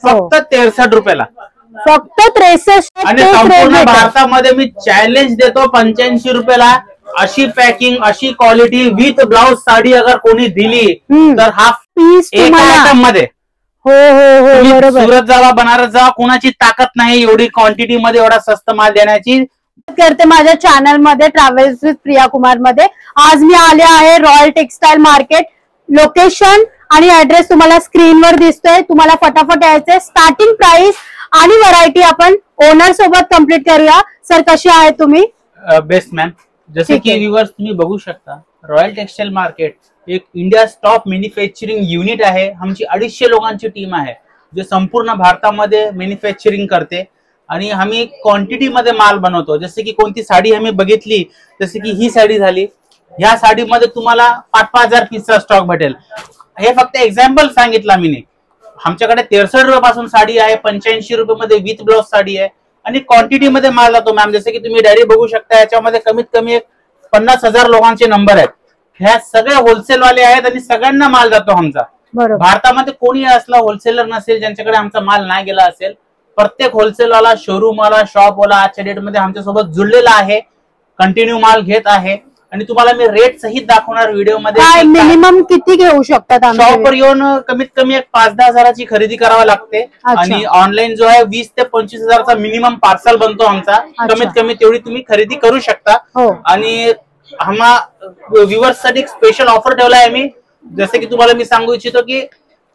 फक्त 63 रुपयाला, फक्त 63. आणि संपूर्ण भारतामध्ये मी चॅलेंज देतो 85 रुपयाला अशी पॅकिंग, अशी क्वालिटी विथ ब्लाउज साडी अगर कोणी दिली तर हा पीस एका आयटम मध्ये. हो हो हो बरोबर. सुरत जावा, बनारस जावा, कोणाची ताकद नाही एवढी क्वांटिटी मध्ये एवढा स्वस्त माल देण्याची. करते माझ्या चॅनल मध्ये ट्रॅव्हल्स विथ प्रिया कुमार मध्ये. आज मी आले आहे रॉयल टेक्सटाईल मार्केट. लोकेशन आणि ऍड्रेस तुम्हाला स्क्रीनवर दिसतोय. तुम्हाला फटाफट यायचंय. स्टार्टिंग प्राइस आणि व्हरायटी आपण ओनर सोबत कम्प्लीट करूया. सर कसे आहे तुम्ही? Best ma'am. जसे की व्ह्यूअर्स तुम्ही बघू शकता, रॉयल टेक्सटाईल मार्केट एक इंडिया टॉप मॅन्युफॅक्चरिंग युनिट आहे. आमची 250 लोकांची टीम आहे जे संपूर्ण भारतामध्ये मॅन्युफॅक्चरिंग करते आणि आम्ही क्वांटिटी मध्ये माल बनवतो. जसे की कोणती साडी आम्ही बघितली, जसे की ही साडी झाली, ह्या साडीमध्ये तुम्हाला 5,000 पीसचा स्टॉक भेटेल. हे फक्त एक्झाम्पल सांगितलं मी. आमच्याकडे 63 रुपयापासून साडी आहे, 85 रुपयामध्ये विथ ब्लाउज साडी आहे आणि क्वांटिटी मध्ये माल जातो मॅम. जसे की तुम्ही डायरी बघू शकता, याच्यामध्ये कमीत कमी एक 50,000 लोकांचे नंबर आहेत. ह्या सगळे होलसेल वाले आहेत आणि सगळ्यांना माल जातो आमचा. भारतामध्ये कोणी असला होलसेलर नसेल ज्यांच्याकडे आमचा माल नाही गेला असेल. प्रत्येक होलसेल वाला, शोरूम वाला, शॉप वाला आजच्या डेट मध्ये आमच्या सोबत जुळलेला आहे, कंटिन्यू माल घेत आहे. आणि तुम्हाला मी रेट सहित दाखवणार व्हिडिओ मध्ये. मिनिमम किती घेऊ शकतात? शॉपवर येऊन कमीत कमी एक 5-10 हजाराची खरेदी करावी लागते आणि ऑनलाईन जो आहे 20 ते 25 हजारचा मिनिमम पार्सल बनतो आमचा. कमीत कमी तेवढी तुम्ही खरेदी करू शकता. आणि व्ह्यूअर्स साठी स्पेशल ऑफर ठेवला आहे मी. जसे की तुम्हाला मी सांगू इच्छितो की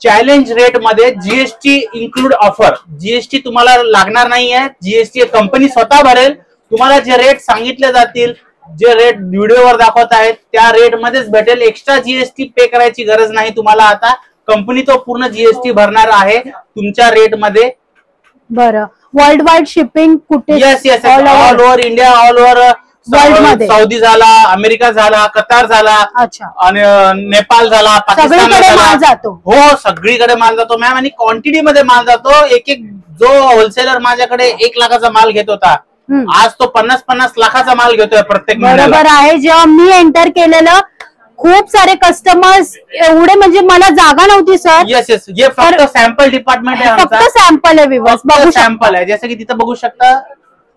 चॅलेंज रेट मध्ये जीएसटी इन्क्लूड ऑफर. जीएसटी तुम्हाला लागणार नाहीये. जीएसटी कंपनी स्वतः भरेल. तुम्हाला जे रेट सांगितले जातील, जे रेट व्हिडिओवर दाखवत आहेत त्या रेट मध्येच भेटेल. एक्स्ट्रा जीएसटी पे करायची गरज नाही तुम्हाला. आता कंपनी तो पूर्ण जीएसटी भरणार आहे तुमच्या रेट मध्ये. बरं. वर्ल्ड वाईड शिपिंग कुठे? Yes yes, all over India, all over Saudi झाला, अमेरिका झाला, कतार झाला, आणि नेपाळ झाला, पाकिस्तान झाला. हो, सगळीकडे माल जातो मॅम. आणि क्वांटिटी मध्ये माल जातो. एक जो होलसेलर माझ्याकडे 1 लाखाचा माल घेत होता, आज तो 50-50 लाखाचा माल घेतोय प्रत्येक महिन्याला. बरोबर आहे. जेव्हा मी एंटर केलेलं खूप सारे कस्टमर्स एवढे, म्हणजे मला जागा नव्हती सर. येस येस, हे फक्त सॅम्पल डिपार्टमेंट आहे. फक्त सॅम्पल आहे, बघू सॅम्पल आहे. जसं की तिथं बघू शकता,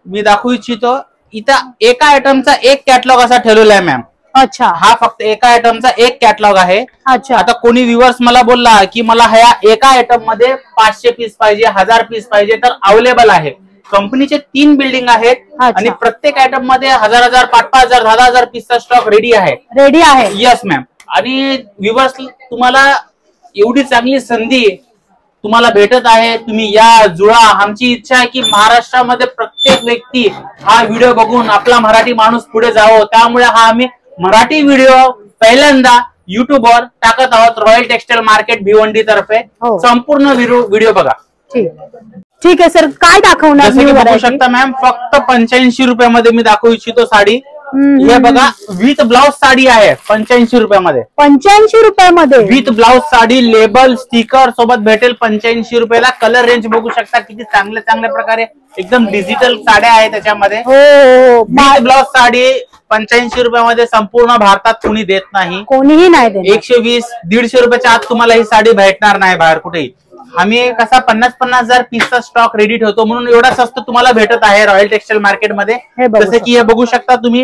मी दाखवू इच्छितो. इथं एका आयटमचा एक कॅटलॉग असा ठेवलेला आहे मॅम. अच्छा. हा फक्त एका आयटमचा एक कॅटलॉग आहे. अच्छा. आता कोणी व्ह्यूअर्स मला बोलला की मला ह्या एका आयटम मध्ये 500 पीस पाहिजे, 1000 पीस पाहिजे, तर अवेलेबल आहे. कंपनीचे 3 बिल्डिंग आहेत आणि प्रत्येक आयटम मध्ये 1000, 5,000, 10,000 पीसचा स्टॉक रेडी आहे. Yes ma'am. आणि व्ह्यूअर्स, तुम्हाला एवढी चांगली संधी तुम्हाला भेटत आहे. तुम्ही या, जुळा. आमची इच्छा आहे की महाराष्ट्रामध्ये प्रत्येक व्यक्ती हा व्हिडिओ बघून आपला मराठी माणूस पुढे जावं. त्यामुळे हा आम्ही मराठी व्हिडिओ पहिल्यांदा युट्यूबवर टाकत आहोत. रॉयल टेक्सटाईल मार्केट भिवंडी तर्फे. संपूर्ण व्हिडिओ बघा. ठीक आहे सर. काय दाखवणार? बघू शकता मॅम, फक्त 85 रुपयामध्ये मी दाखवू इच्छितो साडी. हे बघा, विथ ब्लाउज साडी आहे 85 रुपयामध्ये. 85 रुपयामध्ये with blouse sari, label, sticker सोबत भेटेल 85 रुपयाला. कलर रेंज बघू शकता किती चांगल्या प्रकारे एकदम डिजिटल साड्या आहेत त्याच्यामध्ये. विथ ब्लाउज साडी 85 रुपयामध्ये संपूर्ण भारतात कोणी देत नाही, कोणीही नाही देत. 120-150 रुपयाच्या आत तुम्हाला ही साडी भेटणार नाही बाहेर कुठेही. आम्ही कसा 50-50 हजार पीसचा स्टॉक रेडी ठेवतो, म्हणून एवढा स्वस्त तुम्हाला भेटत आहे रॉयल टेक्सटाईल मार्केटमध्ये. जसं की हे बघू शकता तुम्ही,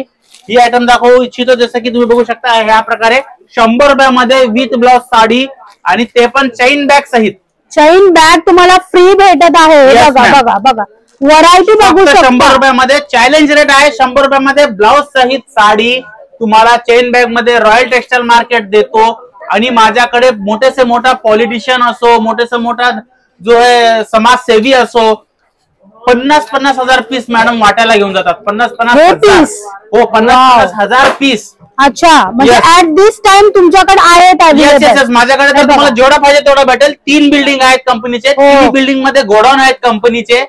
ही आयटम दाखवू इच्छितो. जसं की तुम्ही बघू शकता ह्या प्रकारे 100 रुपयामध्ये विथ ब्लाउज साडी, आणि ते पण चैन बॅग सहित. चैन बॅग तुम्हाला फ्री भेटत आहे. बघा व्हरायटी बघू शकता. 100 रुपयामध्ये चॅलेंज रेट आहे. 100 रुपयामध्ये ब्लाउज सहित साडी तुम्हाला चैन बॅग मध्ये रॉयल टेक्सटाईल मार्केट देतो. आणि माझ्याकडे मोठे से मोठा पॉलिटिशियन असो, मोठे से मोठा जो आहे समाजसेवी असो, 50-50 हजार पीस मॅडम वाट्याला घेऊन जातात. 50-50 पीस. हो, 50-50 हजार पीस. अच्छा, म्हणजे ऍट दिस टाइम तुमच्याकडे आहेत? माझ्याकडे तर तुम्हाला जेवढा पाहिजे तेवढा भेटेल. 3 बिल्डिंग आहेत कंपनीचे. 3 बिल्डिंग मध्ये गोडाऊन आहेत कंपनीचे.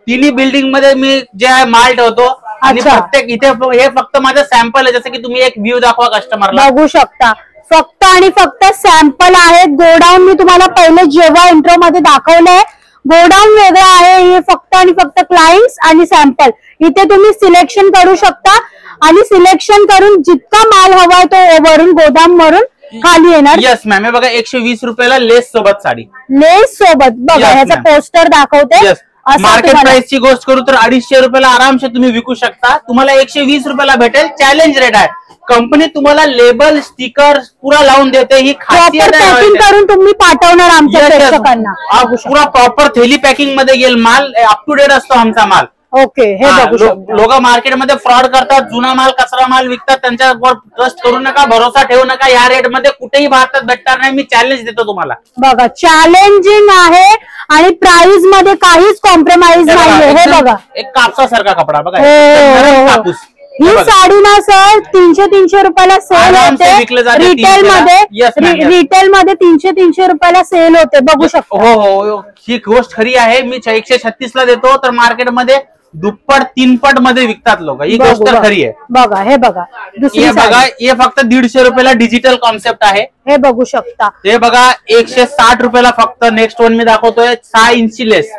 3 बिल्डिंग मध्ये मी जे आहे माल ठेवतो. आणि प्रत्येक इथे हे फक्त माझं सॅम्पल आहे. जसं की तुम्ही एक व्ह्यू दाखवा कस्टमरला. बघू शकता, फक्त आणि फक्त सॅम्पल आहेत. गोडाऊन मी तुम्हाला पहिले जेव्हा इंट्रो मध्ये दाखवलंय, गोडाऊन वेगळं आहे. हे फक्त आणि फक्त क्लायंट्स आणि सॅम्पल. इथे तुम्ही सिलेक्शन करू शकता आणि सिलेक्शन करून जितका माल हवाय तो वरून गोदाम वरून खाली येणार. येस मॅम, हे बघा 120 रुपयाला लेस सोबत साडी. लेस सोबत बघा, ह्याचा पोस्टर दाखवते. मार्केट प्राइस ची गोष्ट करू तर 250 रुपयाला आरामसे तुम्ही विकू शकता. तुम्हाला 120 रुपयाला भेटेल. चॅलेंज रेट आहे. कंपनी तुम्हाला लेबल स्टिकर पुरा लावून देते. ही खासियत पॅकिंग करून तुम्ही पाठवणार आमच्या प्रेक्षकांना. पुरा प्रॉपर थैली पॅकिंग मध्ये गेल माल. अप टू डेट असतो आमचा माल. ओके, हे बघू शकता. लोक मार्केटमध्ये फ्रॉड करतात, जुना माल कचरा माल विकतात. त्यांच्यावर ट्रस्ट करू नका, भरोसा ठेवू नका. या रेट मध्ये कुठेही भारतात भेटणार नाही. मी चॅलेंज देतो तुम्हाला. बघा, चॅलेंजिंग आहे आणि प्राइस मध्ये काहीच कॉम्प्रोमाइज नाहीये. हे बघा, एक कापसासारखा कपडा बघा. कापूस. ही साडी ना सर 300 रुपयाला सेल होते. रिटेल मध्ये 300 रुपयाला सेल होते. बघू शकतो. हो, ही गोष्ट खरी आहे. मी 136 ला देतो तर मार्केटमध्ये दुप्पट 3पट मध्ये विकतात लोक. ही गोष्ट खरी आहे. बघा, हे बघा, हे बघा, हे फक्त 150 रुपयाला डिजिटल कॉन्सेप्ट आहे. हे बघू शकता. हे बघा 160 रुपयाला फक्त. नेक्स्ट वन मी दाखवतोय 6 इंची लेस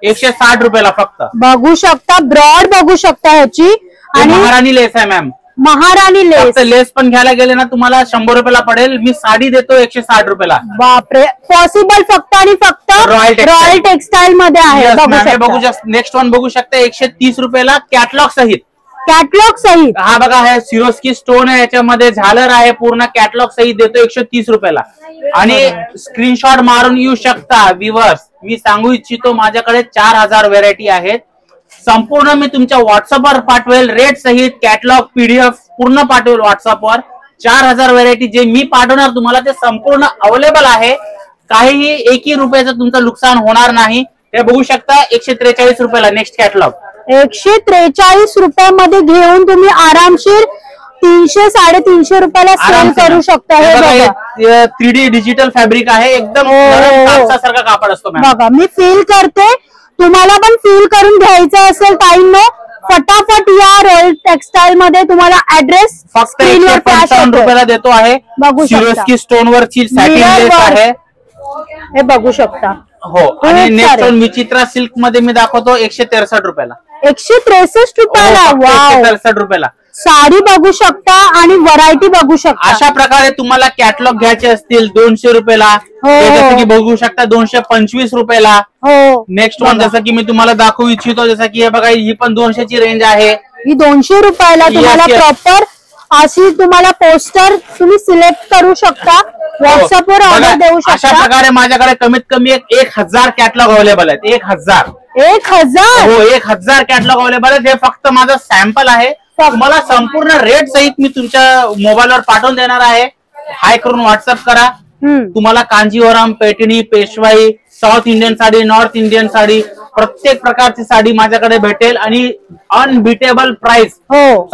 160 रुपयाला फक्त. बघू शकता, ब्रॉड बघू शकता ह्याची. आणि महाराणी लेस आहे मॅम. महाराणी लेस. लेस पण घ्यायला गेले ना तुम्हाला 100 रुपयाला पडेल. मी साडी देतो 160 रुपयाला. बापरे, पॉसिबल फक्त आणि फक्त रॉयल टेक्सटाईल मध्ये आहे. बघू नेक्स्ट वन बघू शकता 130 रुपयाला कॅटलॉग सहित. कॅटलॉग सहित. हा बघा, हे सिरोस्की स्टोन आहे, याच्यामध्ये झालर आहे, पूर्ण कॅटलॉग सहित देतो 130 रुपयाला. आणि स्क्रीनशॉट मारून येऊ शकता व्ह्यूअर्स. मी सांगू इच्छितो माझ्याकडे 4000 व्हेरायटी आहेत. संपूर्ण मी तुमच्या व्हॉट्सअपवर पाठवेल. रेट सहित कॅटलॉग PDF पूर्ण पाठवेल व्हॉट्सअपवर. 4000 व्हेरायटी जे मी पाठवणार तुम्हाला ते संपूर्ण अवेलेबल आहे. काहीही 1 रुपयाचं तुमचं नुकसान होणार नाही. हे बघू शकता 143 रुपयाला नेक्स्ट कॅटलॉग. 143 रुपयामध्ये घेऊन तुम्ही आरामशीर 300-350 रुपयाला सेल करू शकता. हे बघा, 3D डिजिटल फॅब्रिक आहे. एकदम कापसासारखा कापड असतो. बघा, मी फील करते. तुम्हाला पण फील करून घ्यायचं असेल टाइम फटाफट या रॉयल टेक्सटाईल मध्ये. तुम्हाला ऍड्रेस फक्त 155 रुपयाला देतो आहे. बघू शकता. स्टोन वरची सॅटिन लेस आहे. हे बघू शकता. हो, आणि नेक्स्ट विचित्रा सिल्क मध्ये मी दाखवतो 163 रुपयाला. 163 रुपयाला. वाव, 163 रुपयाला साडी बघू शकता आणि व्हरायटी बघू शकता. अशा प्रकारे तुम्हाला कॅटलॉग घ्यायचे असतील 200 रुपयाला. जसं की बघू शकता 225 रुपयाला. नेक्स्ट वन जसं की मी तुम्हाला दाखवू इच्छितो, जसं की हे बघा, ही पण 200 ची रेंज आहे. ही 200 रुपयाला तुम्हाला प्रॉपर अशी तुम्हाला पोस्टर तुम्ही सिलेक्ट करू शकता. व्हॉट्सअपवर ऑर्डर देऊ शकता. अशा प्रकारे माझ्याकडे कमीत कमी 1000 कॅटलॉग अवेलेबल आहेत. 1000. हो, 1000 कॅटलॉग अवेलेबल आहेत. हे फक्त माझं सॅम्पल आहे. तुम्हाला संपूर्ण रेट सहित मी तुमच्या मोबाईलवर पाठवून देणार आहे. हाय करून व्हॉट्सअप करा. तुम्हाला कांजीवरम, पैठणी, पेशवाई, south Indian sari, north Indian sari, प्रत्येक प्रकारची साडी माझ्याकडे भेटेल आणि अनबिटेबल प्राइस.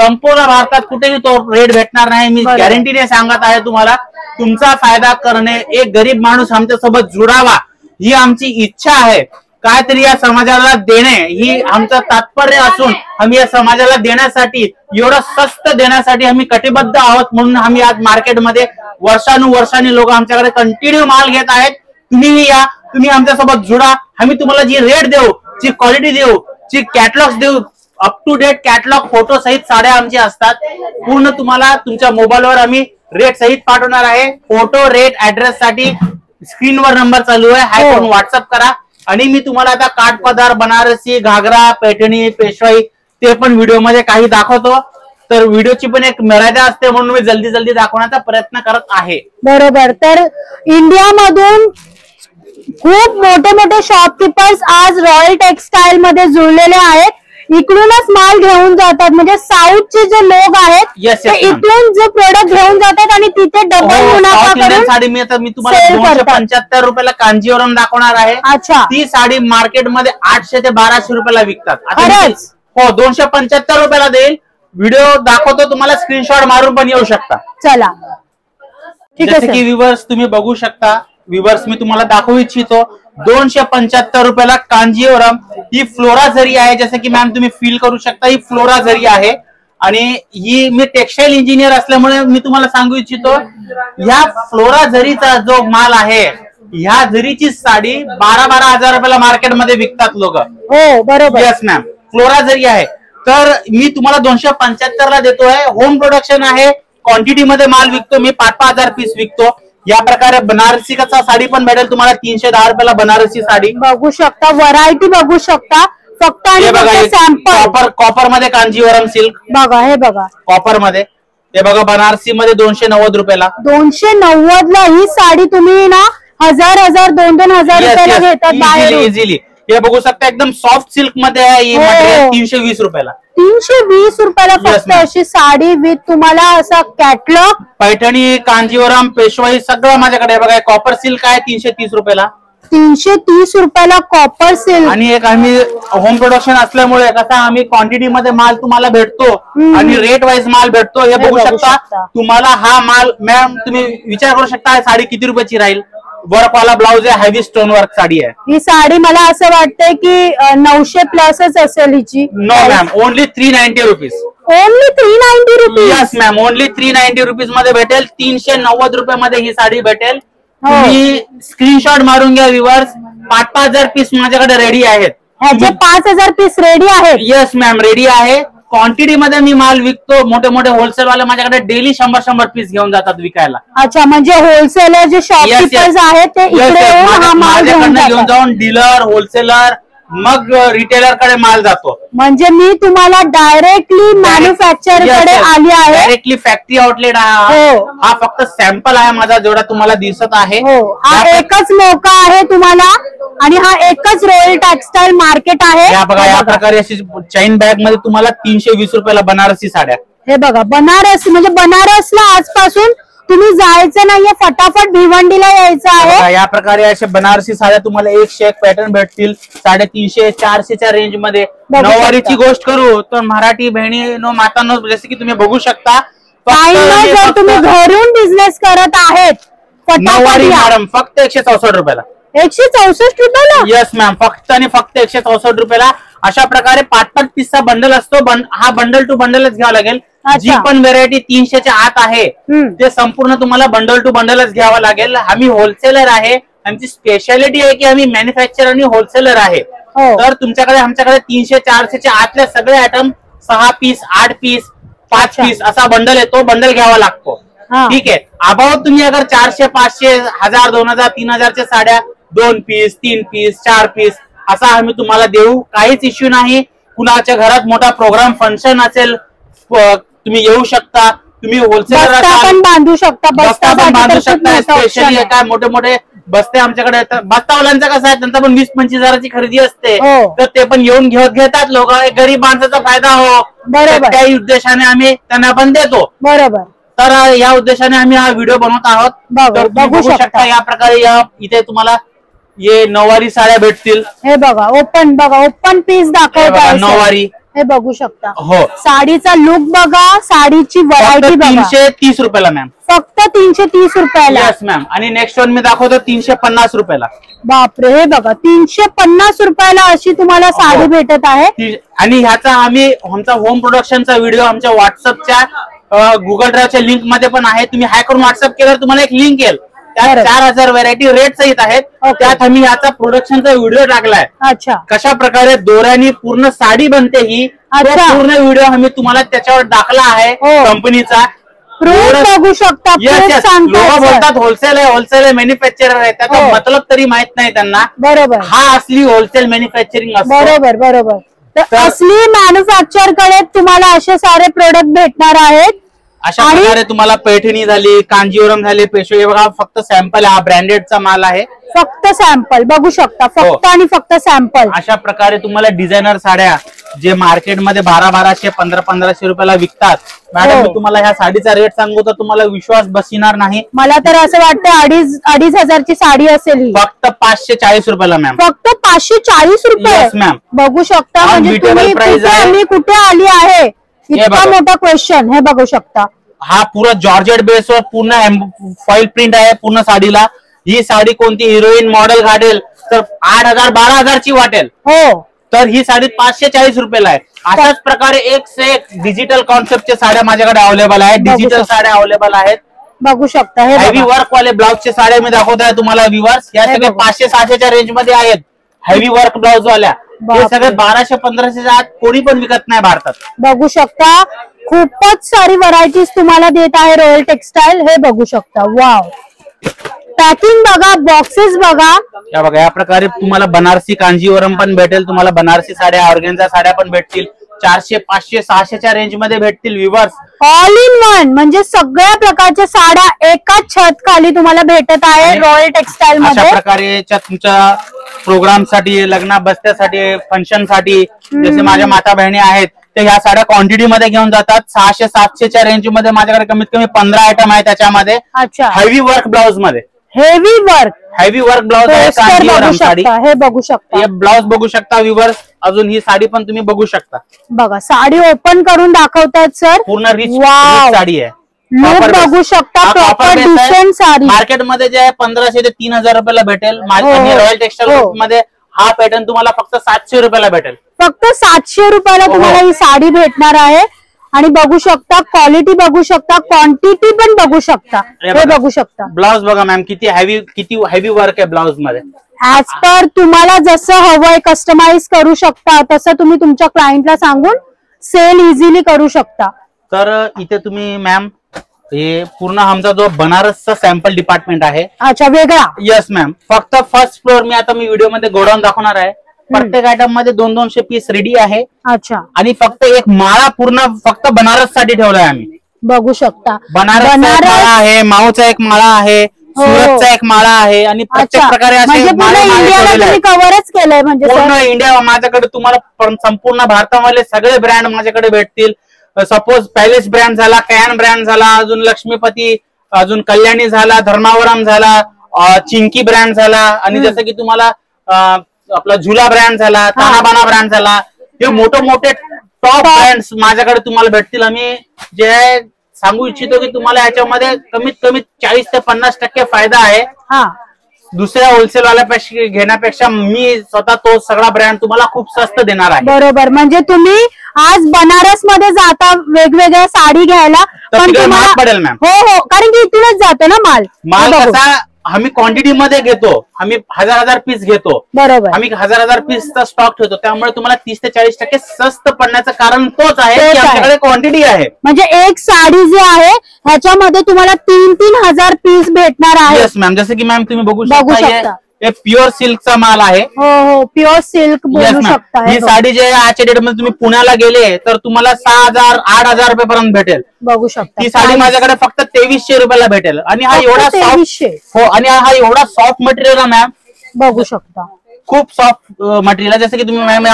संपूर्ण भारतात कुठेही तो रेट भेटणार नाही. मी गॅरंटीने सांगत आहे तुम्हाला. तुमचा फायदा करणे, एक गरीब माणूस आमच्यासोबत जुडावा ही आमची इच्छा आहे. काहीतरी या समाजाला देणे ही आमचं तात्पर्य असून आम्ही या समाजाला देण्यासाठी, एवढं स्वस्त देण्यासाठी आम्ही कटिबद्ध आहोत. म्हणून आम्ही आज मार्केटमध्ये वर्षानुवर्षांनी लोक आमच्याकडे कंटिन्यू माल घेत आहेत. तुम्हीही या, तुम्ही आमच्यासोबत जुडा. आम्ही तुम्हाला जी रेट देऊ, जी क्वालिटी देऊ, जी कॅटलॉग देऊ, up to date catalogue photo सहित साड्या आमच्या असतात. पूर्ण तुम्हाला तुमच्या मोबाईलवर आम्ही रेट सहित पाठवणार आहे. फोटो, रेट, ऍड्रेस साठी स्क्रीनवर नंबर चालू आहे. हाय करून व्हॉट्सअप करा. आणि मी तुम्हाला आता काठपदर, बनारसी, घागरा, पैठणी, पेशवाई ते पण व्हिडिओ मध्ये काही दाखवतो. तर व्हिडिओची पण एक मर्यादा असते म्हणून मी जल्दी दाखवण्याचा प्रयत्न करत आहे. बरोबर. तर इंडियामधून खूप मोठे शॉपकीपर्स आज रॉयल टेक्सटाईल मध्ये जुळलेले आहेत. इकडूनच माल घेऊन जातात. म्हणजे साऊथचे जे लोक आहेत ते इकडून जे प्रोडक्ट घेऊन जातात आणि तिथे डबल मुनाफा करून साडी मी तुम्हाला 275 रुपयाला कांजीवरम दाखवणार आहे. अच्छा. ती साडी मार्केटमध्ये 800 ते 1200 रुपयाला विकतात. खरंच? हो, 275 रुपयाला देईल. व्हिडिओ दाखवतो तुम्हाला, स्क्रीनशॉट मारून पण येऊ शकता. चला, ठीक आहे. जसे की व्ह्यूअर्स तुम्ही बघू शकता. व्ह्यूअर्स मी तुम्हाला दाखवू इच्छितो 275 रुपयाला कांजीवरम. ही फ्लोरा जरी आहे. जसं की मॅम तुम्ही फील करू शकता, ही फ्लोरा जरी आहे. आणि ही मी टेक्सटाईल इंजिनियर असल्यामुळे मी तुम्हाला सांगू इच्छितो, ह्या फ्लोरा जरीचा जो माल आहे, ह्या जरीची साडी 12-12 हजार रुपयाला मार्केटमध्ये विकतात लोक. हो, बरोबर. येस मॅम, फ्लोरा जरी आहे. तर मी तुम्हाला 275 ला देतोय. होम प्रोडक्शन आहे. क्वांटिटी मध्ये माल विकतो मी, 5,000 पीस विकतो. या प्रकारे बनारसी कसा साडी पण भेटेल तुम्हाला 310 रुपयाला बनारसी साडी बघू शकता. व्हरायटी बघू शकता. फक्त आणि सॅम्पल कॉपर मध्ये कांजीवरम सिल्क बघा. हे बघा कॉपर मध्ये. हे बघा बनारसी मध्ये 290 रुपयाला. 290 ला ही साडी तुम्ही ना 1000 2,000 रुपयाला घेतात बाहेर इझिली. हे बघू शकता एकदम सॉफ्ट सिल्क मध्ये आहे. 320 रुपयाला. 320 रुपयाला फक्त अशी साडी विथ तुम्हाला असा कॅटलॉग. पैठणी कांजीवरम पेशवाई सगळं माझ्याकडे बघा. कॉपर सिल्क आहे 330 रुपयाला. 330 रुपयाला कॉपर सिल्क. आणि एक आम्ही होम प्रोडक्शन असल्यामुळे कसा आम्ही क्वांटिटी मध्ये माल तुम्हाला भेटतो आणि रेट वाईज माल भेटतो. हे बघू शकता. तुम्हाला हा माल मॅम तुम्ही विचार करू शकता साडी किती रुपयाची राहील. वर्कवाला ब्लाउज आहे. हेवी स्टोन वर्क साडी आहे. ही साडी मला असं वाटतंय की 900 प्लसच असेल हिची. No ma'am only 390 rupees. Only 390 rupees. Yes ma'am only 390 rupees मध्ये भेटेल. 390 रुपयामध्ये ही साडी भेटेल. तुम्ही स्क्रीनशॉट मारून घ्या व्ह्यूअर्स. 5,000 पीस माझ्याकडे रेडी आहेत. ह्याचे 5,000 पीस रेडी आहेत. येस मॅम रेडी आहे. क्वांटिटी मध्ये मी माल विकतो. मोठे मोठे होलसेल वाले माझ्याकडे डेली 100 पीस घेऊन जातात विकायला. अच्छा म्हणजे होलसेलर जे शॉपकीपर्स आहेत ते इकडे हा माल घेऊन जाऊन डीलर होलसेलर मग रिटेलर कडे माल जातो. म्हणजे मी तुम्हाला डायरेक्टली मॅन्युफॅक्चर कडे आली आहे. डायरेक्टली फॅक्टरी आउटलेट हा फक्त सॅम्पल आहे माझा जेवढा तुम्हाला दिसत आहे. हा एकच मौका आहे तुम्हाला आणि हा एकच रॉयल टेक्सटाईल मार्केट आहे. या बघा या प्रकारे अशी चैन बॅग मध्ये तुम्हाला 320 रुपयाला बनारसी साड्या. हे बघा बनारस म्हणजे बनारसला आजपासून तुम्ही जायचं नाहीये. फटाफट भिवंडीला यायचं आहे. या प्रकारे असे बनारसी साड्या तुम्हाला 101 पॅटर्न भेटतील. 350 400च्या रेंज मध्ये. नऊवारीची गोष्ट करू तर मराठी बहिणी नो मातांनो जसे की तुम्ही बघू शकता. जर तुम्ही घरून बिझनेस करत आहेत नऊवारी मॅडम फक्त 164 रुपयाला. 164 रुपयाला. येस मॅम फक्त आणि फक्त 164 रुपयाला. अशा प्रकारे 5-5 पीसचा बंडल असतो. हा बंडल टू बंडलच घ्यावा लागेल. जी पण व्हेरायटी 300च्या आत आहे ते संपूर्ण तुम्हाला बंडल टू बंडलच घ्यावा लागेल. आम्ही होलसेलर आहे. आमची स्पेशालिटी आहे की आम्ही मॅन्युफॅक्चर आणि होलसेलर आहे. तर तुमच्याकडे आमच्याकडे 300 400च्या आतले सगळे आयटम 6 पीस 8 पीस 5 पीस असा बंडल येतो. बंडल घ्यावा लागतो. ठीक आहे. अबाव तुम्ही अगर 400 500 1000 2000 3000च्या साड्या 2 पीस 3 पीस 4 पीस असा आम्ही तुम्हाला देऊ. काहीच इश्यू नाही. कुणाच्या घरात मोठा प्रोग्राम फंक्शन असेल तुम्ही येऊ शकता. तुम्ही होलसेलर पण बांधू शकता. बस्ता पण बांधू शकता. स्पेशली काय मोठे मोठे बस्ते आमच्याकडे येतात. बस्तावाल्यांचा कसं आहे त्यांचा पण 20-25 हजाराची खरेदी असते. तर ते पण येऊन घेतात लोक. गरीब माणसाचा फायदा हो. बरोबर. त्या उद्देशाने आम्ही त्यांना पण देतो. बरोबर. तर या उद्देशाने आम्ही हा व्हिडिओ बनवत आहोत. तर बघू शकता या प्रकारे इथे तुम्हाला ये नऊवारी साड्या भेटतील. हे बघा ओपन बघा ओपन पीस दाखवता नऊवारी. हे बघू शकता. हो साडीचा लुक बघा. साडीची व्हरायटी बघा. 330 रुपयाला मॅम. फक्त 330 रुपयाला. Yes ma'am. आणि नेक्स्ट वन मी दाखवतो 350 रुपयाला. बापरे. हे बघा 350 रुपयाला अशी तुम्हाला साडी भेटत आहे. आणि ह्याचा आमचा होम प्रोडक्शनचा व्हिडिओ आमच्या व्हॉट्सअपच्या गुगल ड्राईव्हच्या लिंक मध्ये पण आहे. तुम्ही हाय करून व्हॉट्सअप केल्यावर तुम्हाला एक लिंक येईल. त्यात 4000 व्हरायटी रेट सहित आहेत. त्यात आम्ही याचा प्रोडक्शनचा व्हिडिओ टाकलाय. अच्छा. कशा प्रकारे दोऱ्यानी पूर्ण साडी बनते ही पूर्ण व्हिडिओ आम्ही तुम्हाला त्याच्यावर टाकला आहे कंपनीचा. बघू शकता. लोक बोलतात होलसेल आहे मॅन्युफॅक्चरर आहे. त्याचा मतलब तरी माहित नाही त्यांना. बरोबर. हा असली होलसेल मॅन्युफॅक्चरिंग असतो. बरोबर बरोबर. तर असली मॅन्युफॅक्चर कडे तुम्हाला असे सारे प्रोडक्ट भेटणार आहेत. अशा प्रकारे तुम्हाला पैठणी झाली कांजीवरम झाली पेशवे बघा फक्त सॅम्पल. हा ब्रँडेडचा माल आहे. फक्त सॅम्पल बघू शकता. फक्त आणि फक्त सॅम्पल. अशा प्रकारे तुम्हाला डिझायनर साड्या जे मार्केटमध्ये 1200 1500 रुपयाला विकतात. मॅडम मी तुम्हाला ह्या साडीचा रेट सांगू तर तुम्हाला विश्वास बसणार नाही. मला तर असं वाटतं 2,500ची साडी असेल. फक्त 540 रुपयाला मॅम. फक्त 540 रुपये मॅम. बघू शकता. म्हणजे तुम्ही कुठे आली आहे इतका मोठा क्वेश्चन. हे बघू शकता. हा पूरा जॉर्जेट बेसवर पूर्ण फॉइल प्रिंट आहे पूर्ण साडीला. ही साडी कोणती हिरोईन मॉडेल घालेल तर 8,000 12,000ची वाटेल. हो. तर ही साडी 540 रुपयाला आहे. अशाच प्रकारे एक से एक डिजिटल कॉन्सेप्टच्या साड्या माझ्याकडे अवेलेबल आहेत. डिजिटल साड्या अवेलेबल आहेत. बघू शकता. हे हेवी वर्क वाले ब्लाउजच्या साड्या मी दाखवत आहे तुम्हाला व्ह्यूअर्स. या सगळ्या 500-600च्या रेंज मध्ये आहेत. हेवी वर्क ब्लाउज वाल्या हे सगळे 1200-1500च्या आत कोणी पण विकत नाही भारतात. बघू शकता खूपच सारी व्हरायटीज तुम्हाला देत आहे रॉयल टेक्सटाईल. हे बघू शकता. वाव, पॅकिंग बघा, बॉक्सेस बघा. या बघा, या प्रकारे तुम्हाला बनारसी कांजीवरम पण भेटेल, तुम्हाला बनारसी साड्या, ऑर्गेन्झा साड्या पण भेटतील. 400, 500, 600च्या रेंज मध्ये भेटतील व्ह्यूअर्स. ऑल इन वन म्हणजे सगळ्या प्रकारच्या साड्या एकाच छत खाली तुम्हाला भेटत आहे रॉयल टेक्सटाईल मध्ये. अशा प्रकारे तुमच्या प्रोग्राम साठी, लग्न बसत्यासाठी, फंक्शन साठी, जसे माझ्या माता बहिणी आहेत ते ह्या साड्या क्वांटिटी मध्ये घेऊन जातात. 600-700च्या रेंज मध्ये माझ्याकडे कमीत कमी 15 आयटम आहे त्याच्यामध्ये. अच्छा, हेवी वर्क ब्लाउज मध्ये. हेवी वर्क ब्लाउज आहे कांजीवरम साडी. हे बघू शकता, हे ब्लाउज बघू शकता व्ह्यूअर्स. अजून ही साडी पण तुम्ही बघू शकता. बघा, साडी ओपन करून दाखवतात सर. पूर्ण रिच साडी आहे. लुक बघू शकता, प्रॉपर डिसेंट साडी. मार्केटमध्ये जे आहे 1500 ते 3000 रुपयाला भेटेल. रॉयल टेक्सटाईल मध्ये हा पॅटर्न तुम्हाला फक्त 700 रुपयाला भेटेल. फक्त 700 रुपयाला तुम्हाला ही साडी भेटणार आहे. आणि बघू शकता, क्वालिटी बघू शकता, क्वांटिटी पण बघू शकता. हे बघू शकता. ब्लाउज बघा मॅम, किती हेवी वर्क आहे ब्लाउज मध्ये. ऍज पर तुम्हाला जसं हवंय कस्टमाइज करू शकता, तसं तुम्ही तुमच्या क्लायंटला सांगून सेल इझिली करू शकता. तर इथे तुम्ही मॅम हे पूर्ण आमचा जो बनारसचा सॅम्पल डिपार्टमेंट आहे. अच्छा, वेगळा. Yes ma'am. फक्त फर्स्ट फ्लोअर मी आता मध्ये गोडाऊन दाखवणार आहे. प्रत्येक आयटम मध्ये 200-200 पीस रेडी आहे. अच्छा, आणि फक्त एक माळा पूर्ण फक्त बनारस साठी ठेवलाय आम्ही. बघू शकता, बनारस माळा आहे, माऊचा एक माळा आहे, सुरतचा एक माळा आहे. आणि प्रत्येक प्रकारे असे कव्हरच केलंय म्हणजे पूर्ण इंडिया. माझ्याकडे तुम्हाला संपूर्ण भारतामधले सगळे ब्रँड माझ्याकडे भेटतील. सपोज पॅलेस ब्रँड झाला, कॅन ब्रँड झाला, अजून लक्ष्मीपती, अजून कल्याणी झाला, धर्मावरम झाला, चिंकी ब्रँड झाला, आणि जसं की तुम्हाला आपला झुला ब्रँड झाला, तानाबाना ब्रँड झाला. हे मोठे टॉप ब्रँड्स माझ्याकडे तुम्हाला भेटतील. आम्ही जे सांगू इच्छितो की तुम्हाला याच्यामध्ये कमीत कमी 40 ते 50% फायदा आहे. दुसऱ्या होलसेल वाल्यापेक्षा घेण्यापेक्षा मी स्वतः तो सगळा ब्रँड तुम्हाला खूप स्वस्त देणार आहे. बरोबर, म्हणजे तुम्ही आज बनारस मध्ये जाता वेगवेगळ्या साडी घ्यायला, पण महाग पडेल मॅम. हो, कारण की इथूनच जातो ना माल. कसा आम्ही क्वांटिटी मध्ये घेतो, आम्ही 1000 पीस घेतो. बरोबर, आम्ही 1000 पीसचा स्टॉक ठेवतो. त्यामुळे तुम्हाला 30 ते 40% स्वस्त पडण्याचं कारण तोच आहे की आमच्याकडे क्वांटिटी आहे. म्हणजे एक साडी जी आहे ह्याच्यामध्ये तुम्हाला 3-3 हजार पीस भेटणार आहे. Yes ma'am. जसं की मॅम तुम्ही बघू शकता, हे प्युअर सिल्कचा माल आहे. हो, प्युअर सिल्क बघू शकता. ही साडी जे आजच्या डेट मध्ये तुम्ही पुण्याला गेले तर तुम्हाला 6000-8000 रुपये पर्यंत भेटेल. बघू शकता. ती साडी माझ्याकडे फक्त 2300 रुपयाला भेटेल. आणि हा एवढा सॉफ्ट, हो, आणि हा एवढा सॉफ्ट मटेरियल आहे मॅम. बघू शकता, खूप सॉफ्ट मटेरियल आहे. जसं की तुम्ही मॅम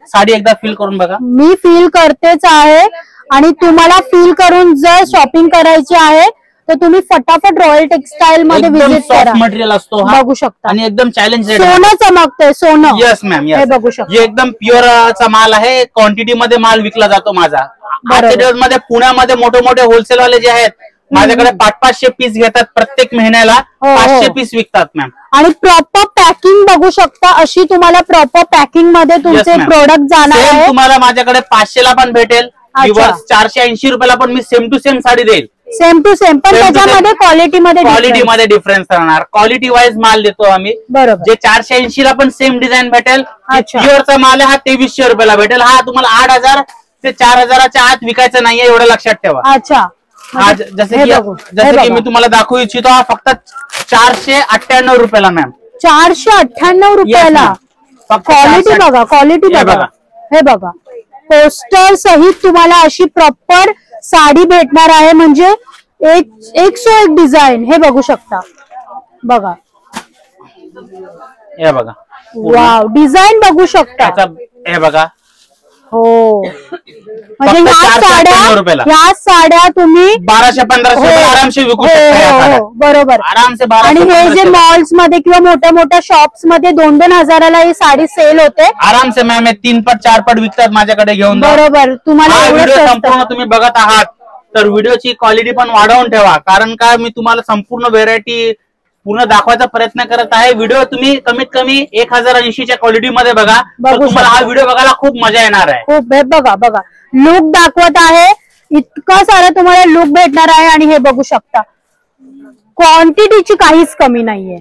साडी एकदा फील करून बघा. मी फील करतेच आहे, आणि तुम्हाला फील करून जर शॉपिंग करायची आहे तर तुम्ही फटाफट रॉयल टेक्सटाईल मध्ये व्हिजिट करा. मटेरियल असतो, बघू शकता. आणि एकदम चॅलेंज रेट. सोनं चमकतंय, सोनं. Yes ma'am. हे बघू शकता. हे एकदम प्युअरचा माल आहे. क्वांटिटी मध्ये माल विकला जातो माझा. आजच्या मध्ये पुण्यामध्ये मोठे होलसेल वाले जे आहेत माझ्याकडे 500-500 पीस घेतात प्रत्येक महिन्याला. 500 पीस विकतात मॅम. आणि प्रॉपर पॅकिंग बघू शकता. अशी तुम्हाला प्रॉपर पॅकिंग मध्ये तुमचे प्रोडक्ट जाणार आहे. तुम्हाला माझ्याकडे 500ला पण भेटेल. 480 रुपयाला पण मी सेम टू सेम साडी देईल. सेम टू सेम, पण त्याच्यामध्ये क्वालिटी मध्ये डिफरन्स राहणार. क्वालिटी वाईज माल देतो आम्ही. बरोबर. जे 480ला पण सेम डिझाईन भेटेल. प्युअरचा माल आहे हा 2300 रुपयाला भेटेल. हा तुम्हाला 8000 ते 4000च्या आत विकायचा नाहीये, एवढं लक्षात ठेवा. अच्छा, जसं की मी तुम्हाला दाखवू इच्छितो, हा फक्त 498 रुपयाला मॅम. 498 रुपयाला. क्वालिटी बघा, क्वालिटी बघा. हे बघा, पोस्टर सहित तुम्हाला अशी प्रॉपर साडी भेटणार आहे. म्हणजे एक डिझाईन. हे बघू शकता. बघा, हे बघा, वाव, डिझाईन बघू शकता. हे बघा. हो, म्हणजे ह्या साड्या तुम्ही 1200-1500 आरामसे विकू शकता. बरोबर, आरामसे. आणि हे जे मॉल्स मध्ये किंवा मोठ्या शॉप्स मध्ये 2-2 हजाराला ही साडी सेल होते. आरामसे मॅम. 3 पट 4 पट विकतात माझ्याकडे घेऊन. बरोबर. तुम्हाला व्हिडिओ संपूर्ण तुम्ही बघत आहात तर व्हिडिओची क्वालिटी पण वाढवून ठेवा. कारण काय, मी तुम्हाला संपूर्ण व्हेरायटी पूर्ण दाखवायचा प्रयत्न करत आहे. व्हिडिओ तुम्ही कमीत कमी 1080च्या क्वालिटी मध्ये बघा. तुम्हाला हा व्हिडिओ बघायला खूप मजा येणार आहे. खूप. बघा, लुक दाखवत आहे. इतकं सारं तुम्हाला लुक भेटणार आहे. आणि हे बघू शकता, क्वांटिटीची काहीच कमी नाहीये.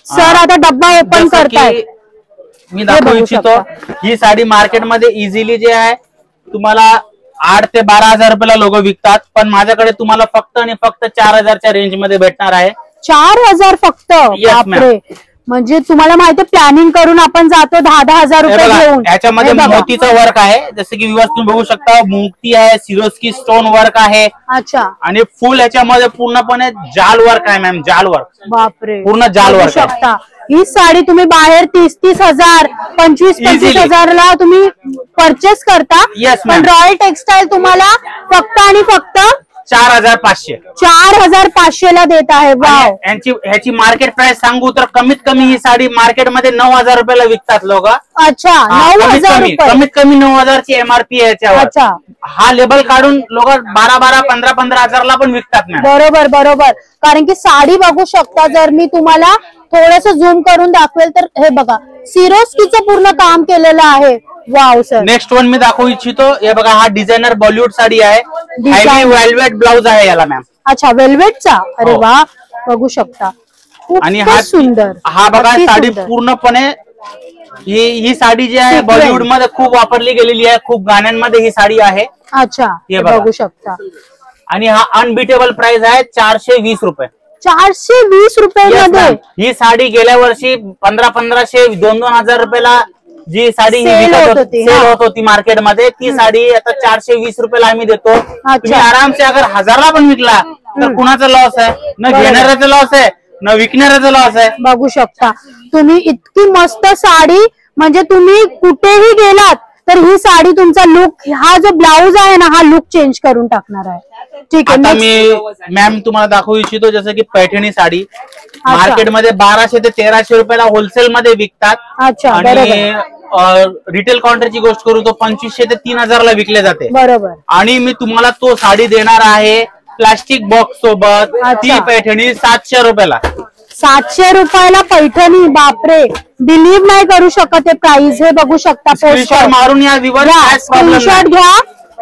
सर आता डब्बा ओपन करतायत. मी दाखवू इच्छितो ही साडी मार्केटमध्ये इझिली जे आहे तुम्हाला 8 ते 12,000 रुपयाला लोक विकतात, पण माझ्याकडे तुम्हाला फक्त आणि फक्त 4,000च्या रेंज मध्ये भेटणार आहे. 4,000 फक्त? बापरे. म्हणजे तुम्हाला माहिती प्लॅनिंग करून आपण जातो 10,000 रुपये घेऊन. याच्यामध्ये मोतीचं वर्क आहे, जसं की व्यवस्थित तुम्ही बघू शकता. मोती आहे, सिरोस्की स्टोन वर्क आहे. अच्छा. आणि फुल याच्यामध्ये पूर्णपणे जाल वर्क आहे मॅम, जाल वर्क. बापरे. पूर्ण जाल वर्क आहे. ही साडी तुम्ही बाहेर 30,000 25,000ला तुम्ही परचेस करता. पण रॉयल टेक्सटाईल तुम्हाला फक्त आणि फक्त 4,500 ला देत आहे. वाव. ह्याची मार्केट प्राइस सांगू तर कमीत कमी ही साडी मार्केटमध्ये 9,000 रुपयाला विकतात लोक. अच्छा. 9,000 रुपये कमीत कमी 9,000ची MRP आहे याच्यावर. अच्छा. हा लेबल काढून लोक 12,000 15,000ला पण विकतात ना. बरोबर बरोबर. कारण की साडी बघू शकता, जर मी तुम्हाला थोडस झूम करून दाखवेल तर हे बघा सिरोस्कीचं पूर्ण काम केलेलं आहे. Wow sir. नेक्स्ट वन मी दाखवू इच्छितो. हे बघा हा डिझायनर बॉलिवूड साडी आहे. हेवी वेल्वेट ब्लाउज आहे याला मॅम. अच्छा, वेल्वेटचा. अरे वा, बघू शकता. आणि हा सुंदर. हा बघा साडी पूर्णपणे ही साडी जी आहे बॉलिवूड मध्ये खूप वापरली गेलेली आहे, खूप गाण्यांमध्ये ही साडी आहे. अच्छा, हे बघू शकता. आणि हा अनबिटेबल प्राइस आहे 420 रुपये. 420 रुपये. ही साडी गेल्या वर्षी 1500 2,000 रुपयाला जी साडी सेल होत होती मार्केटमध्ये, ती साडी आता 420 रुपयाला आम्ही देतो. तुम्ही आरामसे अगर 1,000ला पण विकला तर कुणाचा लॉस आहे? न घेणाऱ्याचा लॉस आहे, न विकणाऱ्याचा लॉस आहे. बघू शकता तुम्ही इतकी मस्त साडी, म्हणजे तुम्ही कुठेही गेलात तर ही साडी तुमचा लुक, हा जो ब्लाउज आहे ना, हा लुक चेंज करून टाकणार आहे. ठीक आहे. आता मी मॅम तुम्हाला दाखवू इच्छितो जसं की पैठणी साडी मार्केटमध्ये 1200 ते 1,300 रुपयाला होलसेल मध्ये विकतात. अच्छा. आणि रिटेल काउंटरची गोष्ट करू तो 2,500 ते 3,000ला विकले जाते. बरोबर. आणि मी तुम्हाला तो साडी देणार आहे प्लास्टिक बॉक्स सोबत. ती पैठणी 700 रुपयाला. 700 रुपयाला पैठणी. बापरे, बिलीव्ह नाही करू शकत हे प्राइस. हे बघू शकता. स्क्रीनशॉट मारून या विवर स्क्रीनशॉट घ्या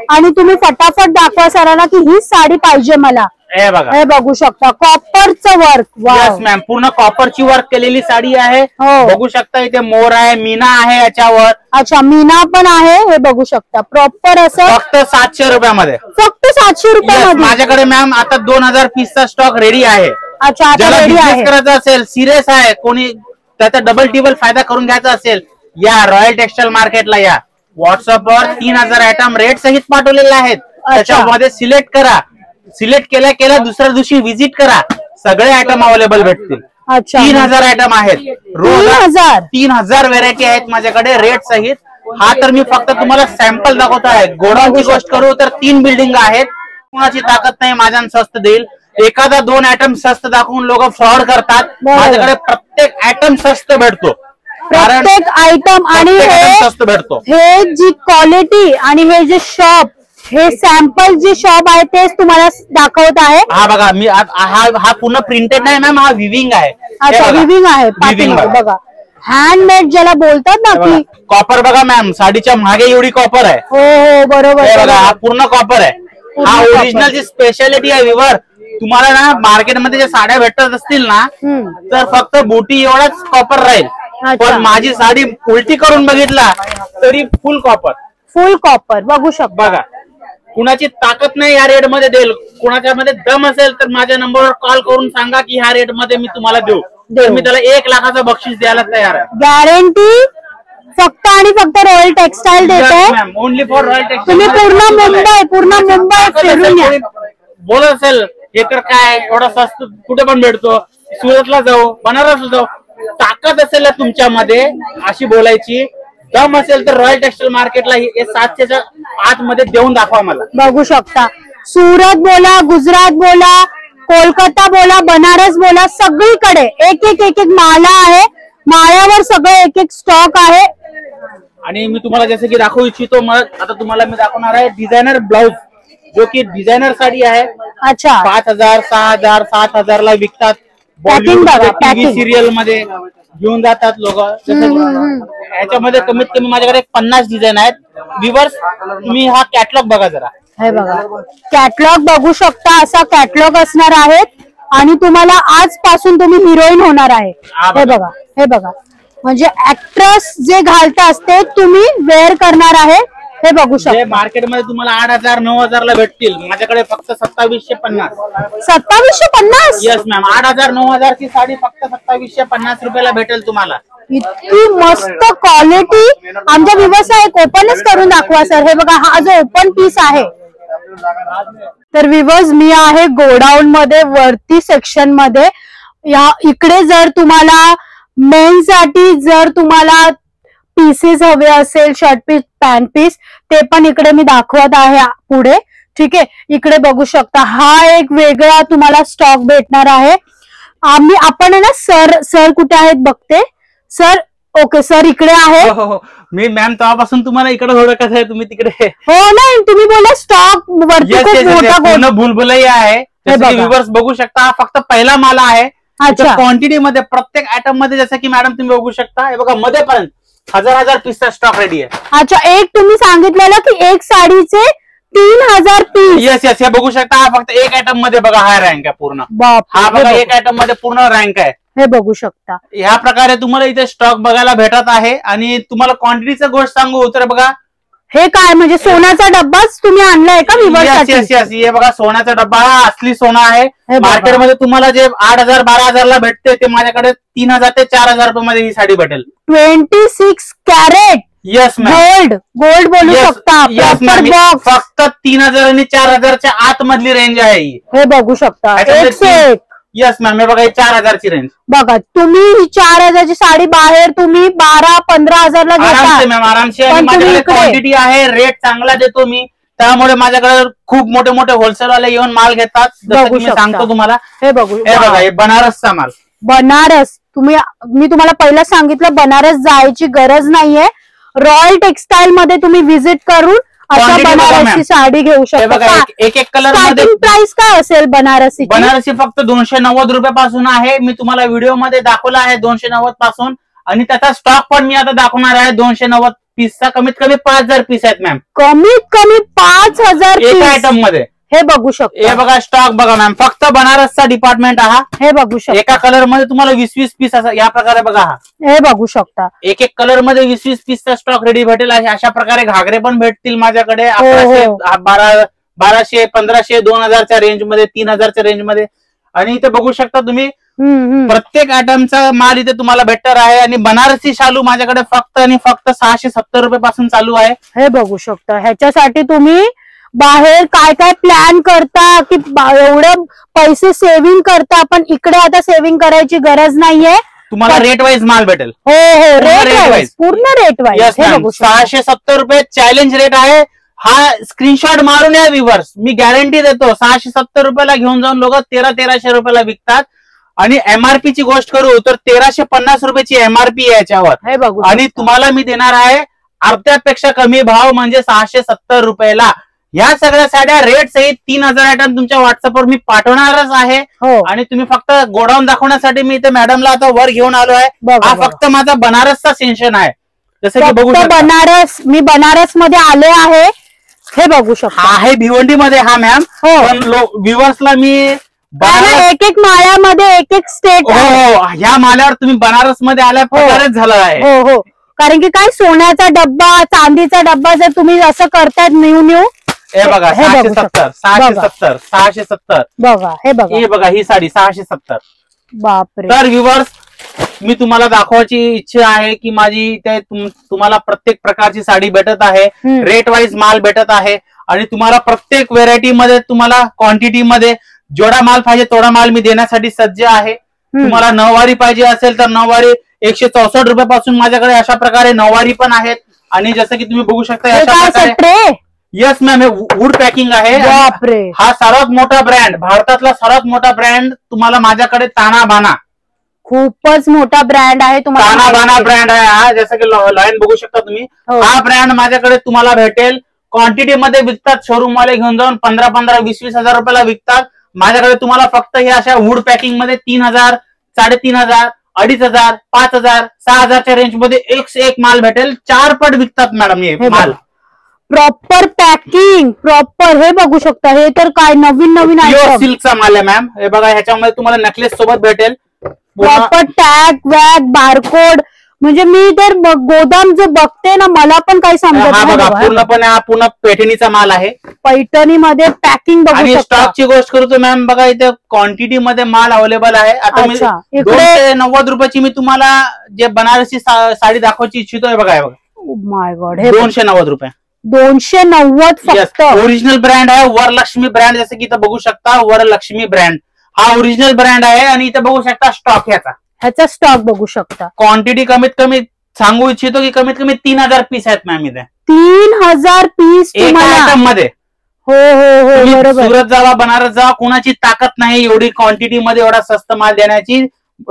आणि तुम्ही फटाफट दाखवा सरांना की ही साडी पाहिजे मला. हे बघा, हे बघू शकता कॉपरचं वर्क. यस मॅम, पूर्ण कॉपरची वर्क केलेली साडी आहे. बघू शकता इथे मोर आहे, मीना आहे याच्यावर. अच्छा, मीना पण आहे. हे बघू शकता प्रॉपर असं. फक्त 700 रुपयामध्ये. फक्त 700 रुपयामध्ये. माझ्याकडे मॅम आता 2,000 पीसचा स्टॉक रेडी आहे. अच्छा, ज्याला बिझनेस करायचा असेल, सिरियस आहे, कोणी त्याचा डबल टिबल फायदा करून घ्यायचा असेल, या रॉयल टेक्सटाईल मार्केटला या. व्हॉट्सअपवर 3,000 आयटम रेट सहित पाठवलेले आहेत. त्याच्यामध्ये सिलेक्ट करा. सिलेक्ट केल्या दुसऱ्या दिवशी व्हिजिट करा. सगळे आयटम अवेलेबल भेटतील. 3,000 आयटम आहेत. रोज 3,000 व्हेरायटी आहेत माझ्याकडे रेट सहित. हा तर मी फक्त तुम्हाला सॅम्पल दाखवत आहे. गोडाऊनची गोष्ट करू तर 3 बिल्डिंग आहेत. कोणाची ताकद नाही माझ्या स्वस्त देईल. एखादा 2 आयटम स्वस्त दाखवून लोक फ्रॉड करतात. माझ्याकडे प्रत्येक आयटम स्वस्त भेटतो. प्रत्येक आयटम. आणि स्वस्त भेटतो. हे जी क्वालिटी आणि हे जे शॉप, हे सॅम्पल जे शॉप आहे तेच तुम्हाला दाखवत आहे. हा बघा, मी हा पूर्ण प्रिंटेड नाही मॅम, हा विविंग आहे. अच्छा, विविंग आहे. बघा, हँडमेड ज्याला बोलतात ना की कॉपर. बघा मॅम, साडीच्या मागे एवढी कॉपर आहे. हो हो, बरोबर. बघा, हा पूर्ण कॉपर आहे. हा ओरिजिनल ची स्पेशालिटी आहे विवर. तुम्हाला ना मार्केटमध्ये ज्या साड्या भेटत असतील ना, तर फक्त बोटी एवढाच कॉपर राहील. पण माझी साडी उलटी करून बघितला तरी फुल कॉपर. फुल कॉपर. बघू शकता. बघा, कुणाची ताकद नाही या रेट मध्ये देईल. कुणाच्या मध्ये दम असेल तर माझ्या नंबरवर कॉल करून सांगा की ह्या रेट मध्ये मी तुम्हाला देऊ. तर मी त्याला 1 लाखाचं बक्षीस द्यायला तयार आहे. गॅरंटी फक्त आणि फक्त रॉयल टेक्सटाईल देते. Only for royal textile. तुम्ही पूर्ण मुंबई फिरून या. बोलत असेल हे तर काय एवढा स्वस्त कुठे पण भेटतो, सुरतला जाऊ, बनारसला जाऊ. ताकद असेल तुमच्यामध्ये अशी बोलायची, दम असेल तर रॉयल टेक्सटाईल मार्केटला 700च्या आतमध्ये देऊन दाखवा मला. बघू शकता. सुरत बोला, गुजरात बोला, कोलकाता बोला, बनारस बोला, सगळीकडे एक एक माला आहे. माळ्यावर सगळं एक स्टॉक आहे. आणि मी तुम्हाला जसं की दाखवू इच्छितो, मग आता तुम्हाला मी दाखवणार आहे डिझायनर ब्लाउज, जो की डिझायनर साडी आहे. अच्छा. 5,000 6,000 7,000ला विकतात. टीव्ही सिरियल मध्ये घेऊन जातात लोक. याच्यामध्ये कमीत कमी माझ्याकडे 50 डिझाईन आहेत. व्ह्यूअर्स, तुम्ही हा कॅटलॉग बघा जरा. हे बघा, कॅटलॉग बघू शकता. असा कॅटलॉग असणार आहे आणि तुम्हाला आजपासून तुम्ही हिरोईन होणार आहे. हे बघा, हे बघा. म्हणजे ऍक्ट्रेस जे घालतात ते तुम्ही वेअर करणार आहे. हे बघू शकता मार्केटमध्ये तुम्हाला 8,000 9,000 ला भेटतील, माझ्याकडे फक्त 2750. 2750? येस मॅम, 8,000 9,000 ची साडी फक्त 2750 रुपयाला भेटेल तुम्हाला. इतकी मस्त क्वालिटी. आमच्या व्ह्यूअर्सला एक ओपनच करून दाखवा सर. हे बघा, हा जो ओपन पीस आहे. तर व्ह्यूअर्स, मी आहे गोडाऊन मध्ये वरती सेक्शन मध्ये. या इकडे जर तुम्हाला मेन साठी जर तुम्हाला पीसेस हवे असेल, शर्ट पीस पॅन्ट पीस, ते पण इकडे मी दाखवत आहे पुढे. ठीक आहे, इकडे बघू शकता. हा एक वेगळा तुम्हाला स्टॉक भेटणार आहे. आपण आहे ना सर कुठे आहेत बघते. सर ओके सर इकडे आहे. हो, मी मॅम तेव्हापासून तुम्हाला इकडे ओळखत आहे, तुम्ही तिकडे. हो नाही, तुम्ही बोला स्टॉक वरती खूप मोठा भुलभुलई आहे. व्ह्यूअर्स बघू शकता, फक्त पहिला माल आहे. क्वांटिटी मध्ये प्रत्येक आयटम मध्ये, जसं की मॅडम तुम्ही बघू शकता, हे बघा मध्ये पर्यंत 1000 पीसचा स्टॉक रेडी आहे. अच्छा, एक तुम्ही सांगितलेलं की एक साडीचे 3000 पीस. येस हे बघू शकता. हा फक्त एक आयटम मध्ये बघा, हा रँक आहे पूर्ण. हा बघा, एक आयटम मध्ये पूर्ण रँक आहे. हे बघू शकता. ह्या प्रकारे तुम्हाला इथे स्टॉक बघायला भेटत आहे. आणि तुम्हाला क्वांटिटीचा गोष्ट सांगू तर बघा, हे काय म्हणजे सोन्याचा डब्बाच तुम्ही आणलाय का? यस हे बघा, सोन्याचा डब्बा. हा असली सोना आहे. मार्केटमध्ये तुम्हाला जे 8,000 12,000 ला भेटते, ते माझ्याकडे 3,000 ते 4,000 रुपयामध्ये ही साडी भेटेल. 26 कॅरेट. येस मॅम, गोल्ड बोलू शकता. फक्त 3,000 आणि 4,000च्या आतमधली रेंज आहे ही. हे बघू शकता. येस मॅम, हे बघा, ही 4,000 ची रेंज. बघा, तुम्ही 4,000 ची साडी बाहेर तुम्ही 12-15,000 ला घेता मॅम, आरामशी. माझ्याकडे क्वांटिटी आहे, रेट चांगला देतो मी, त्यामुळे माझ्याकडे खूप मोठे मोठे होलसेल वाले येऊन माल घेतात. जसं मी सांगतो तुम्हाला. हे बघू, हे बघा, हे बनारसचा माल. बनारस. मी तुम्हाला पहिलं सांगितलं, बनारस जायची गरज नाहीये. रॉयल टेक्सटाईल मध्ये तुम्ही व्हिजिट करून अशा बनारसी साडी घेऊ शकता. एक कलर मध्ये प्राइस काय असेल बनारसी? बनारसी फक्त 290 रुपयापासून आहे. मी तुम्हाला व्हिडिओ मध्ये दाखवला आहे 290 पासून. आणि त्याचा स्टॉक पण मी आता दाखवणार आहे 290 पीसचा. कमीत कमी 5,000 पीस आहेत मॅम. कमीत कमी 5,000 एका आयटम मध्ये. हे बघू शकता. हे बघा, स्टॉक बघा मॅम, फक्त बनारसचा डिपार्टमेंट हा. हे बघू शकता. एका कलर मध्ये तुम्हाला 20-20 पीस असं या प्रकारे बघा. हा हे बघू शकता. एक कलर मध्ये 20-20 पीसचा स्टॉक रेडी भेटेल. अशा प्रकारे घागरे पण भेटतील माझ्याकडे. 1200 1500 2000च्या रेंज मध्ये, 3000च्या रेंज मध्ये. आणि इथे बघू शकता तुम्ही, प्रत्येक आयटमचा माल इथे तुम्हाला भेटणार आहे. आणि बनारसी शालू माझ्याकडे फक्त आणि फक्त 670 रुपयापासून चालू आहे. हे बघू शकता. ह्याच्यासाठी तुम्ही बाहेर काय काय प्लॅन करता की एवढं पैसे सेव्हिंग करता, पण इकडे आता सेव्हिंग करायची गरज नाहीये. तुम्हाला रेट वाईज माल भेटेल. हो, रेट वाईज, पूर्ण रेट वाईज. 670 रुपये चॅलेंज रेट आहे. हा स्क्रीनशॉट मारून या व्ह्यूअर्स, मी गॅरंटी देतो. 670 रुपयाला घेऊन जाऊन लोक 1300 रुपयाला विकतात. आणि एमआरपी ची गोष्ट करू तर 1350 रुपयाची एमआरपी आहे याच्यावर. आणि तुम्हाला मी देणार आहे अर्ध्यापेक्षा कमी भाव, म्हणजे 670 रुपयाला. या सगळ्या साड्या रेट सहित 3000 आयटम तुमच्या व्हॉट्सअपवर मी पाठवणारच आहे. आणि तुम्ही फक्त गोडाऊन दाखवण्यासाठी मी इथे मॅडमला आता वर घेऊन आलो आहे. हा फक्त माझा बनारसचा सेन्शन आहे. जसं की बघू शकता, बनारस, मी बनारस मध्ये आले आहे. हे बघू शकता. हा आहे भिवंडी मध्ये. हा मॅम, पण व्ह्यूअर्सला मी एक माळ्यामध्ये एक स्टेट. ह्या माल्यावर तुम्ही बनारस मध्ये आल्या प्रकारेच झाला आहे. हो, कारण की काय सोन्याचा डब्बा, चांदीचा डब्बा जर तुम्ही असं करताय न्यू हे बघा, 670 बघा. हे बघा, ही साडी 670. बापरे. तर व्ह्यूअर्स, मी तुम्हाला दाखवायची इच्छा आहे की माझी इथे तुम्हाला प्रत्येक प्रकारची साडी भेटत आहे. रेट वाईज माल भेटत आहे. आणि तुम्हाला प्रत्येक व्हेरायटी मध्ये, तुम्हाला क्वांटिटी मध्ये जेवढा माल पाहिजे तेवढा माल मी देण्यासाठी सज्ज आहे. तुम्हाला नऊवारी पाहिजे असेल तर नऊवारी 164 रुपयापासून माझ्याकडे अशा प्रकारे नऊवारी पण आहेत. आणि जसं की तुम्ही बघू शकता अशा प्रकारे. येस मॅम, हे वूड पॅकिंग आहे. हा सर्वात मोठा ब्रँड, भारतातला सर्वात मोठा ब्रँड तुम्हाला माझ्याकडे तानाबाना. खूपच मोठा ब्रँड आहे. तानाबाना ब्रँड आहे हा. जसं की लाईन बघू शकता तुम्ही. हा ब्रँड माझ्याकडे तुम्हाला भेटेल. क्वांटिटी मध्ये विकतात, शोरूम वाले घेऊन जाऊन 15-15, 20-20 हजार रुपयाला विकतात. माझ्याकडे तुम्हाला फक्त हे अशा वूड पॅकिंग मध्ये 3000, 3500, 2500, 5000, 6000च्या रेंज मध्ये एक माल भेटेल. 4 पट विकतात मॅडम हे माल. Proper packing, proper. हे बघू शकता. हे तर काय नवीन प्युअर सिल्कचा माल आहे मॅम. हे बघा, ह्याच्यामध्ये तुम्हाला नेकलेस सोबत भेटेल. प्रॉपर टॅग वॅग बारकोड, म्हणजे मी तर गोदाम जो बघते ना, मला पण काही समजत हा बघा, नाही. पूर्णपणे हा पूर्ण पैठणीचा माल आहे. पैठणीमध्ये पॅकिंग बघू आणि शकता. स्टॉकची गोष्ट करू तर मॅम बघा, इथे क्वांटिटी मध्ये माल अवेलेबल आहे. आता मी अच्छा, इकडे 290 रुपयाची मी तुम्हाला जे बनारसी साडी दाखवायची इच्छितोय. बघा माय गॉड, हे 290 रुपये, 290 फक्त. ओरिजिनल ब्रँड आहे, वरलक्ष्मी ब्रँड. जसं की इथं बघू शकता, वरलक्ष्मी ब्रँड हा ओरिजिनल ब्रँड आहे. आणि इथं बघू शकता स्टॉक ह्याचा स्टॉक बघू शकता. क्वांटिटी कमीत कमी सांगू इच्छितो की कमीत कमी 3000 पीस आहेत मॅम इथे. 3000 पीस एका आयटम मध्ये. हो हो हो, बरोबर. सुरत जावा, बनारस जावा, कुणाची ताकद नाही एवढी क्वांटिटी मध्ये एवढा स्वस्त माल देण्याची.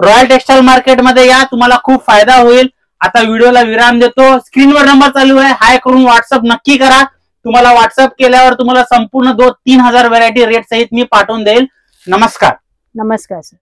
रॉयल टेक्सटाईल मार्केट मध्ये या, तुम्हाला खूप फायदा होईल. आता व्हिडिओला विराम देतो. स्क्रीनवर नंबर चालू आहे, हाय करून व्हॉट्सअप नक्की करा. तुम्हाला व्हॉट्सअप केल्यावर तुम्हाला संपूर्ण 2-3000 व्हरायटी रेट सहित मी पाठवून देईल. नमस्कार. नमस्कार सर.